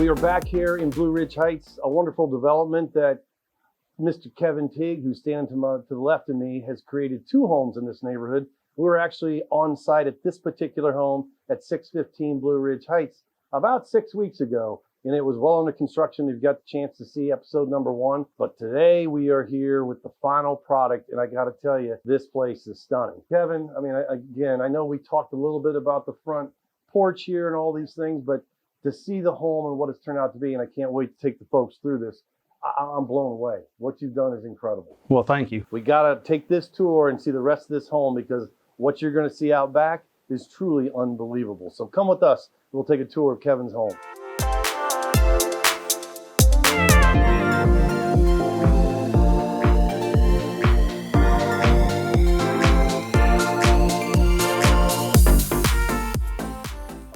We are back here in Blue Ridge Heights, a wonderful development that Mr. Kevin Teague, who's standing to the left of me, has created 2 homes in this neighborhood. We were actually on site at this particular home at 615 Blue Ridge Heights about 6 weeks ago, and it was well under construction. You've got the chance to see episode number 1, but today we are here with the final product, and I got to tell you, this place is stunning. Kevin, I mean, again, I know we talked a little bit about the front porch here and all these things, but to see the home and what it's turned out to be, and I can't wait to take the folks through this, I'm blown away. What you've done is incredible. Well, thank you. We got to take this tour and see the rest of this home, because what you're going to see out back is truly unbelievable. So come with us. We'll take a tour of Kevin's home.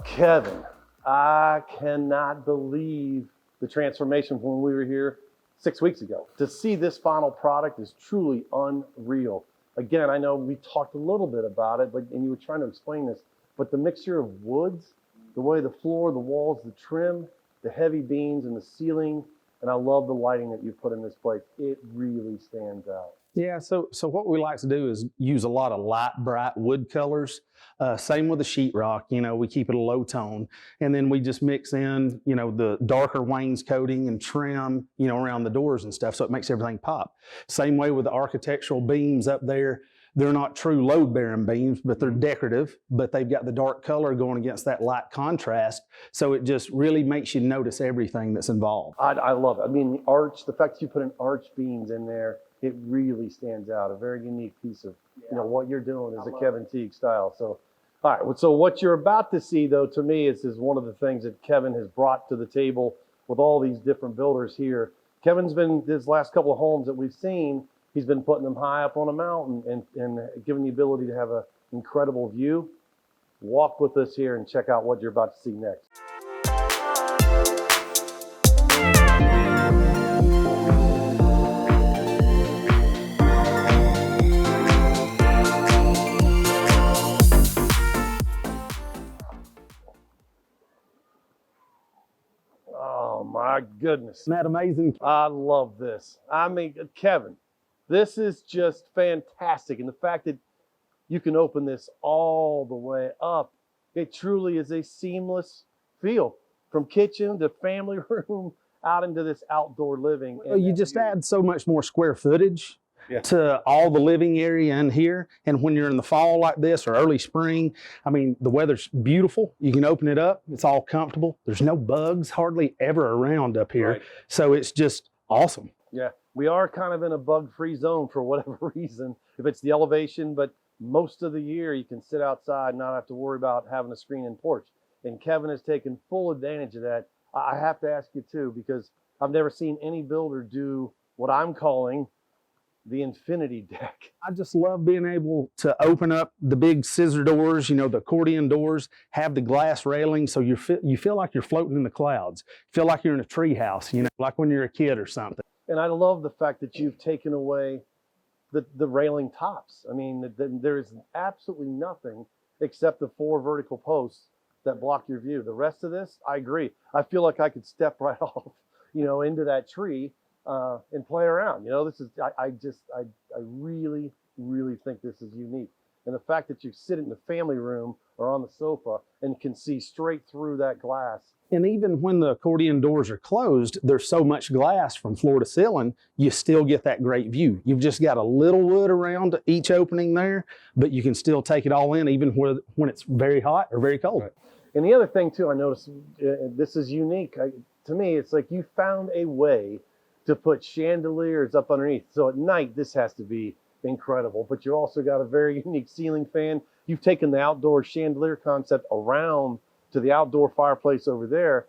Kevin, I cannot believe the transformation from when we were here 6 weeks ago. To see this final product is truly unreal. Again, I know we talked a little bit about it, and you were trying to explain this, but the mixture of woods, the way the floor, the walls, the trim, the heavy beams and the ceiling, and I love the lighting that you put in this place. It really stands out. Yeah, so what we like to do is use a lot of light, bright wood colors. Same with the sheetrock, you know, we keep it a low tone. And then we just mix in, you know, the darker wainscoting and trim, you know, around the doors and stuff, so it makes everything pop. Same way with the architectural beams up there. They're not true load-bearing beams, but they're decorative, but they've got the dark color going against that light contrast. So it just really makes you notice everything that's involved. I love it. I mean, the arch, the fact that you put in arch beams in there, it really stands out. A very unique piece of, you know, what you're doing is a Kevin Teague style. So, all right. So what you're about to see, though, to me, is one of the things that Kevin has brought to the table with all these different builders here. Kevin's been, this last couple of homes that we've seen, he's been putting them high up on a mountain and giving the ability to have an incredible view. Walk with us here and check out what you're about to see next. Oh my goodness. Isn't that amazing? I love this. I mean, Kevin, this is just fantastic. And the fact that you can open this all the way up, it truly is a seamless feel from kitchen to family room out into this outdoor living. Well, you just add so much more square footage to all the living area in here. And when you're in the fall like this or early spring, I mean, the weather's beautiful. You can open it up. It's all comfortable. There's no bugs hardly ever around up here. Right. So it's just awesome. Yeah, we are kind of in a bug-free zone for whatever reason, if it's the elevation, but most of the year you can sit outside and not have to worry about having a screen-in porch. And Kevin has taken full advantage of that. I have to ask you too, because I've never seen any builder do what I'm calling the infinity deck. I just love being able to open up the big scissor doors, you know, the accordion doors, have the glass railing, so you feel like you're floating in the clouds. You feel like you're in a tree house, you know, like when you're a kid or something. And I love the fact that you've taken away the railing tops. I mean, there is absolutely nothing except the 4 vertical posts that block your view. The rest of this, I agree. I feel like I could step right off, you know, into that tree and play around. You know, this is, I really, really think this is unique. And the fact that you sit in the family room or on the sofa and can see straight through that glass. And even when the accordion doors are closed, there's so much glass from floor to ceiling, you still get that great view. You've just got a little wood around each opening there, but you can still take it all in even when it's very hot or very cold. Right. And the other thing too, I noticed, this is unique. To me, it's like you found a way to put chandeliers up underneath. So at night, this has to be incredible, but you also got a very unique ceiling fan. You've taken the outdoor chandelier concept around to the outdoor fireplace over there.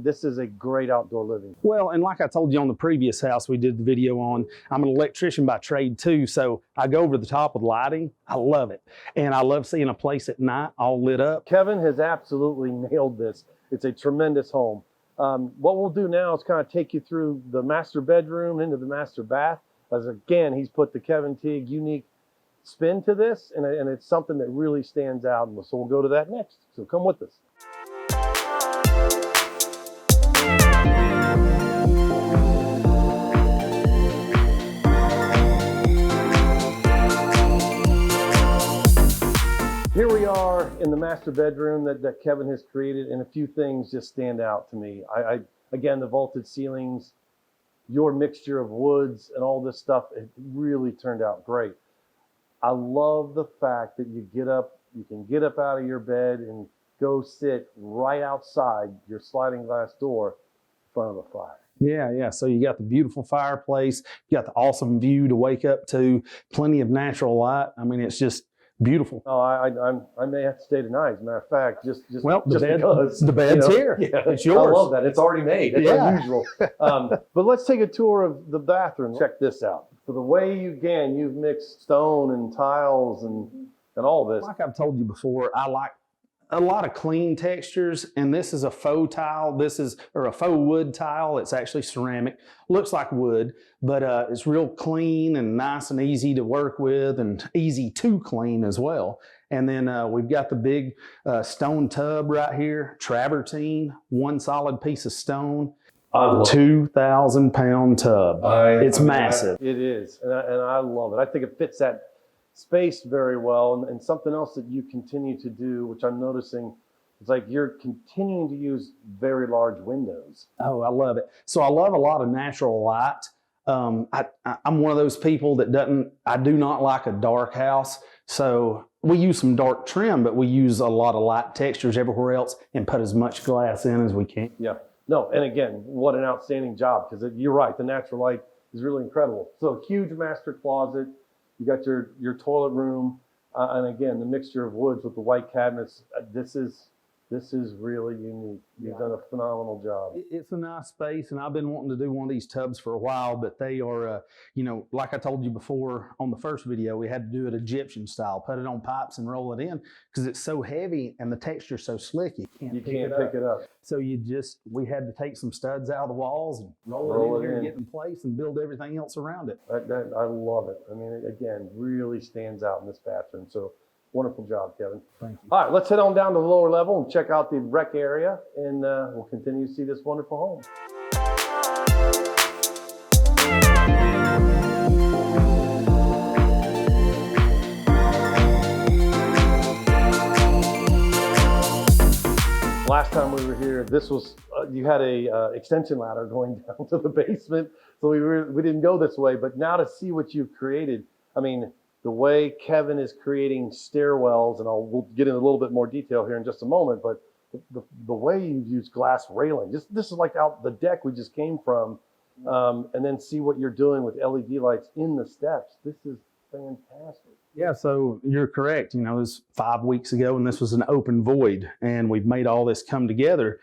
This is a great outdoor living. Well, and like I told you on the previous house we did the video on, I'm an electrician by trade too, so I go over the top with lighting. I love it. And I love seeing a place at night all lit up. Kevin has absolutely nailed this. It's a tremendous home. What we'll do now is kind of take you through the master bedroom into the master bath. As again, he's put the Kevin Teague unique spin to this, and it's something that really stands out. And so we'll go to that next. So come with us. Here we are in the master bedroom that Kevin has created, and a few things just stand out to me. Again, the vaulted ceilings, your mixture of woods and all this stuff, it really turned out great. I love the fact that you can get up out of your bed and go sit right outside your sliding glass door in front of a fire. Yeah. So you got the beautiful fireplace, you got the awesome view to wake up to, plenty of natural light. I mean, it's just beautiful. Oh, I may have to stay tonight. As a matter of fact, just because the bed's here. Yeah, it's yours. I love that. It's already made. It's unusual. But let's take a tour of the bathroom. Check this out. For the way you've mixed stone and tiles and all this. Like I've told you before, I like a lot of clean textures, and this is a faux tile. Or a faux wood tile. It's actually ceramic. Looks like wood, but it's real clean and nice and easy to work with, and easy to clean as well. And then we've got the big stone tub right here, travertine, one solid piece of stone. 2,000-pound tub. It's massive. It is, and I love it. I think it fits that space very well. And something else that you continue to do, which I'm noticing, is like you're continuing to use very large windows. Oh, I love it. So I love a lot of natural light. I'm one of those people that I do not like a dark house. So we use some dark trim, but we use a lot of light textures everywhere else and put as much glass in as we can. Yeah. No, and again, what an outstanding job, because you're right, the natural light is really incredible. So huge master closet, you got your toilet room, and again, the mixture of woods with the white cabinets. This is really unique. You've done a phenomenal job. It's a nice space, and I've been wanting to do one of these tubs for a while, but they are, like I told you before on the first video, we had to do it Egyptian style, put it on pipes and roll it in because it's so heavy and the texture's so slick, you can't pick it up. So we had to take some studs out of the walls and roll it in and get in place and build everything else around it. I love it. I mean, again, really stands out in this bathroom. So wonderful job, Kevin. Thank you. All right, let's head on down to the lower level and check out the rec area, and we'll continue to see this wonderful home. Last time we were here, this was you had a extension ladder going down to the basement, so we didn't go this way. But now to see what you've created, I mean, the way Kevin is creating stairwells, and we'll get into a little bit more detail here in just a moment, but the way you use glass railing, this is like out the deck we just came from, and then see what you're doing with LED lights in the steps. This is fantastic. Yeah, so you're correct. It was 5 weeks ago, and this was an open void, and we've made all this come together.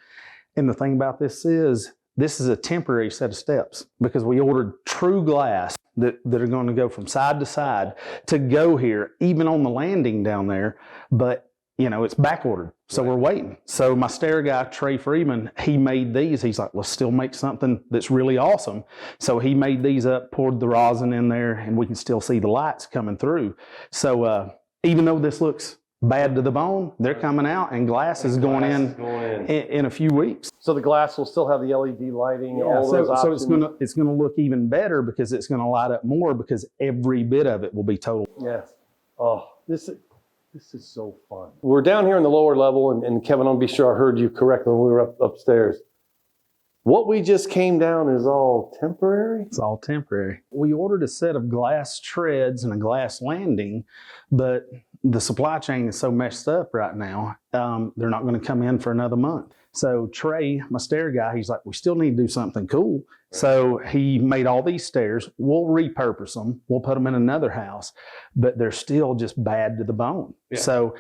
And the thing about this is a temporary set of steps because we ordered true glass that are going to go from side to side to go here, even on the landing down there. But, it's back ordered. So we're waiting. So my stair guy, Trey Freeman, he made these. He's like, let's still make something that's really awesome. So he made these up, poured the rosin in there, and we can still see the lights coming through. So even though this looks bad to the bone, they're coming out, and glass is going in a few weeks. So the glass will still have the LED lighting. All those options. So it's gonna look even better because it's gonna light up more because every bit of it will be total. Yes. Oh, this is so fun. We're down here in the lower level, and Kevin, I'll be sure I heard you correctly when we were upstairs. What we just came down is all temporary? It's all temporary. We ordered a set of glass treads and a glass landing, but the supply chain is so messed up right now, they're not going to come in for another month. So Trey, my stair guy, he's like, we still need to do something cool. So he made all these stairs. We'll repurpose them. We'll put them in another house, but they're still just bad to the bone. Yeah. So,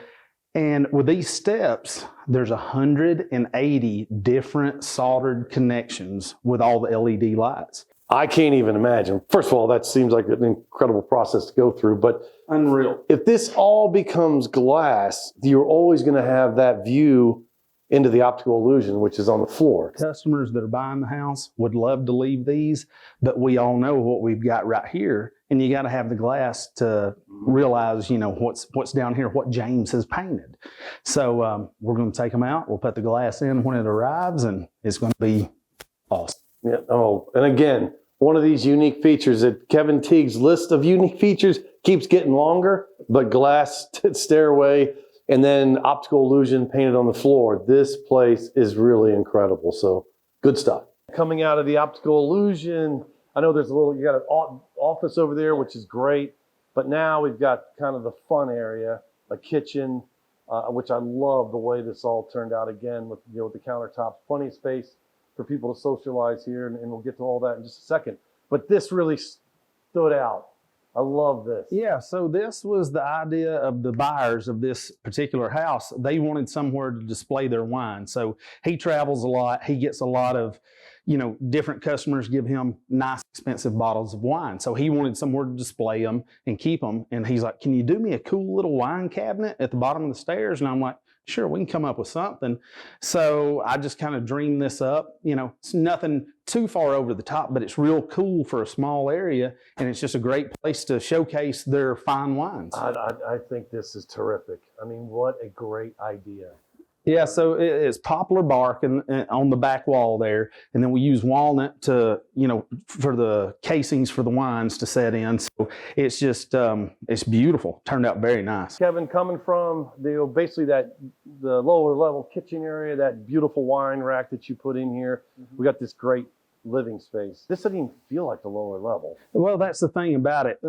and with these steps, there's 180 different soldered connections with all the LED lights. I can't even imagine. First of all, that seems like an incredible process to go through, but unreal. If this all becomes glass, you're always going to have that view into the optical illusion, which is on the floor. Customers that are buying the house would love to leave these, but we all know what we've got right here, and you got to have the glass to realize, what's down here, what James has painted. So we're going to take them out. We'll put the glass in when it arrives, and it's going to be awesome. Yeah. Oh, and again, one of these unique features that Kevin Teague's list of unique features keeps getting longer, but glass stairway and then optical illusion painted on the floor. This place is really incredible. So good stuff. Coming out of the optical illusion, I know there's you got an office over there, which is great. But now we've got kind of the fun area, a kitchen, which I love the way this all turned out again with, with the countertops, plenty of space for people to socialize here. And we'll get to all that in just a second. But this really stood out. I love this. Yeah, so this was the idea of the buyers of this particular house. They wanted somewhere to display their wine. So he travels a lot. He gets a lot of, different customers give him nice, expensive bottles of wine. So he wanted somewhere to display them and keep them. And he's like, can you do me a cool little wine cabinet at the bottom of the stairs? And I'm like, sure, we can come up with something. So I just kind of dreamed this up. It's nothing too far over the top, but it's real cool for a small area. And it's just a great place to showcase their fine wines. I think this is terrific. I mean, what a great idea. Yeah, so it's poplar bark and on the back wall there, and then we use walnut to, for the casings for the wines to set in. So it's just, it's beautiful. Turned out very nice. Kevin, coming from basically the lower level kitchen area, that beautiful wine rack that you put in here, we got this great living space. This doesn't even feel like the lower level. Well, that's the thing about it.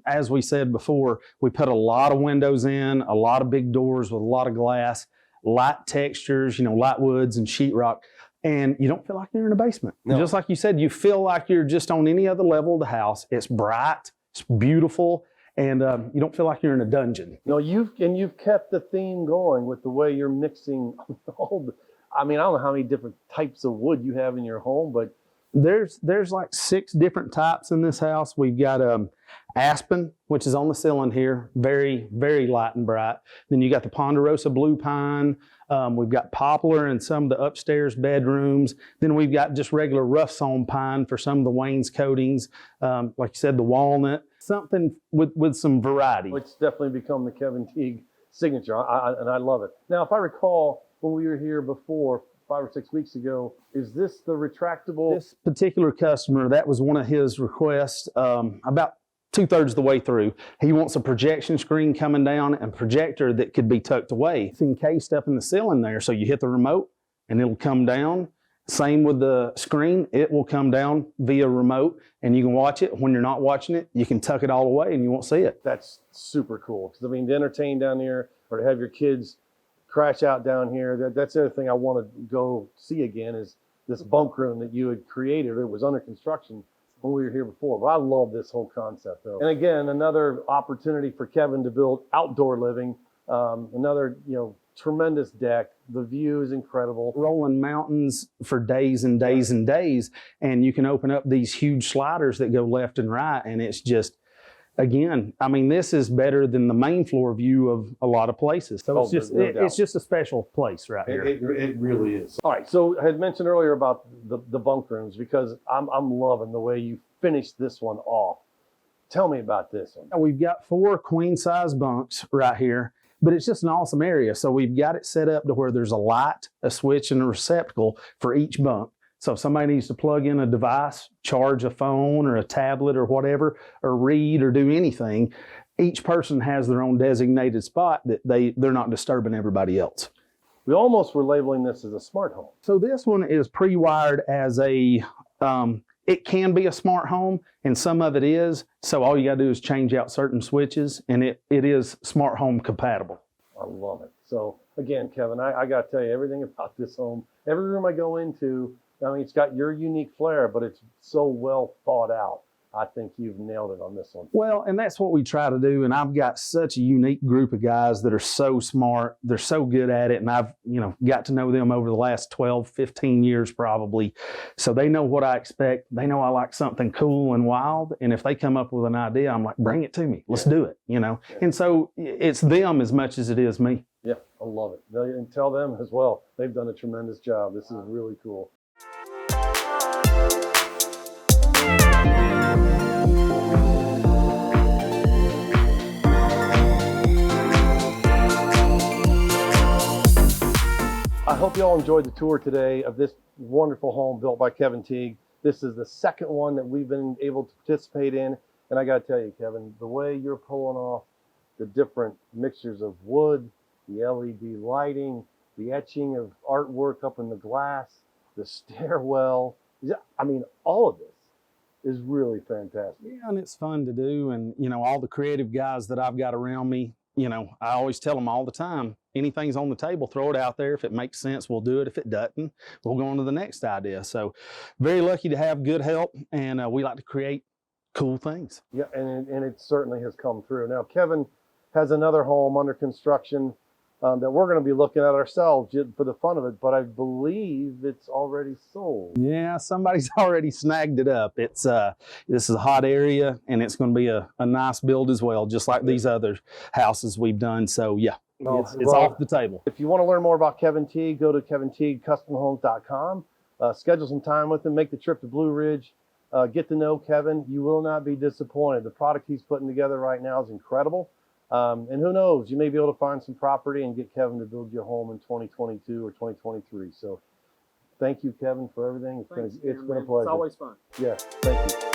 As we said before, we put a lot of windows in, a lot of big doors with a lot of glass. Light textures, light woods and sheetrock, and you don't feel like you're in a basement. No. Just like you said, you feel like you're just on any other level of the house. It's bright, it's beautiful, and you don't feel like you're in a dungeon. No, you've kept the theme going with the way you're mixing I don't know how many different types of wood you have in your home, but there's like 6 different types in this house. We've got aspen, which is on the ceiling here, very, very light and bright. Then you got the ponderosa blue pine. We've got poplar in some of the upstairs bedrooms. Then we've got just regular rough sawn pine for some of the wainscotings. Like you said, the walnut, something with some variety. It's definitely become the Kevin Teague signature, and I love it. Now, if I recall, when we were here before, 5 or 6 weeks ago, is this the retractable? This particular customer, that was one of his requests. About 2/3 of the way through, he wants a projection screen coming down and a projector that could be tucked away. It's encased up in the ceiling there, so you hit the remote and it'll come down. Same with the screen, it will come down via remote and you can watch it. When you're not watching it, you can tuck it all away and you won't see it. That's super cool, because to entertain down here or to have your kids crash out down here, that's the other thing I want to go see again is this bunk room that you had created. It was under construction when we were here before, but I love this whole concept though. And again, another opportunity for Kevin to build outdoor living, another tremendous deck. The view is incredible. Rolling mountains for days and days and days, and you can open up these huge sliders that go left and right, and it's just, again, this is better than the main floor view of a lot of places. So it's just a special place right here. It really is. All right, so I had mentioned earlier about the bunk rooms, because I'm loving the way you finished this one off. Tell me about this one. We've got 4 queen size bunks right here, but it's just an awesome area. So we've got it set up to where there's a light, a switch, and a receptacle for each bunk. So if somebody needs to plug in a device, charge a phone or a tablet or whatever, or read or do anything, each person has their own designated spot that they're not disturbing everybody else. We almost were labeling this as a smart home. So this one is pre-wired as it can be a smart home, and some of it is. So all you gotta do is change out certain switches, and it is smart home compatible. I love it. So again, Kevin, I gotta tell you everything about this home. Every room I go into, it's got your unique flair, but it's so well thought out. I think you've nailed it on this one. Well, and that's what we try to do. And I've got such a unique group of guys that are so smart. They're so good at it. And I've, got to know them over the last 12, 15 years probably. So they know what I expect. They know I like something cool and wild. And if they come up with an idea, I'm like, bring it to me. Let's do it, Yeah. And so it's them as much as it is me. Yeah, I love it. And tell them as well. They've done a tremendous job. This is really cool. I hope you all enjoyed the tour today of this wonderful home built by Kevin Teague. This is the second one that we've been able to participate in. And I got to tell you, Kevin, the way you're pulling off the different mixtures of wood, the LED lighting, the etching of artwork up in the glass, the stairwell. I mean, all of this is really fantastic. Yeah, and it's fun to do. And, you know, all the creative guys that I've got around me, you know, I always tell them all the time, anything's on the table, throw it out there. If it makes sense, we'll do it. If it doesn't, we'll go on to the next idea. So very lucky to have good help, and we like to create cool things. Yeah, and it certainly has come through. Now, Kevin has another home under construction that we're going to be looking at ourselves for the fun of it, but I believe it's already sold. Yeah, somebody's already snagged it up. It's this is a hot area, and it's going to be a nice build as well, just like these other houses we've done. So yeah, it's Well, off the table. If you want to learn more about Kevin Teague, go to kevinteaguecustomhomes.com. Schedule some time with him, make the trip to Blue Ridge, get to know Kevin. You will not be disappointed. The product he's putting together right now is incredible. And who knows, you may be able to find some property and get Kevin to build you a home in 2022 or 2023. So thank you, Kevin, for everything. It's been a pleasure. It's always fun. Yeah, thank you.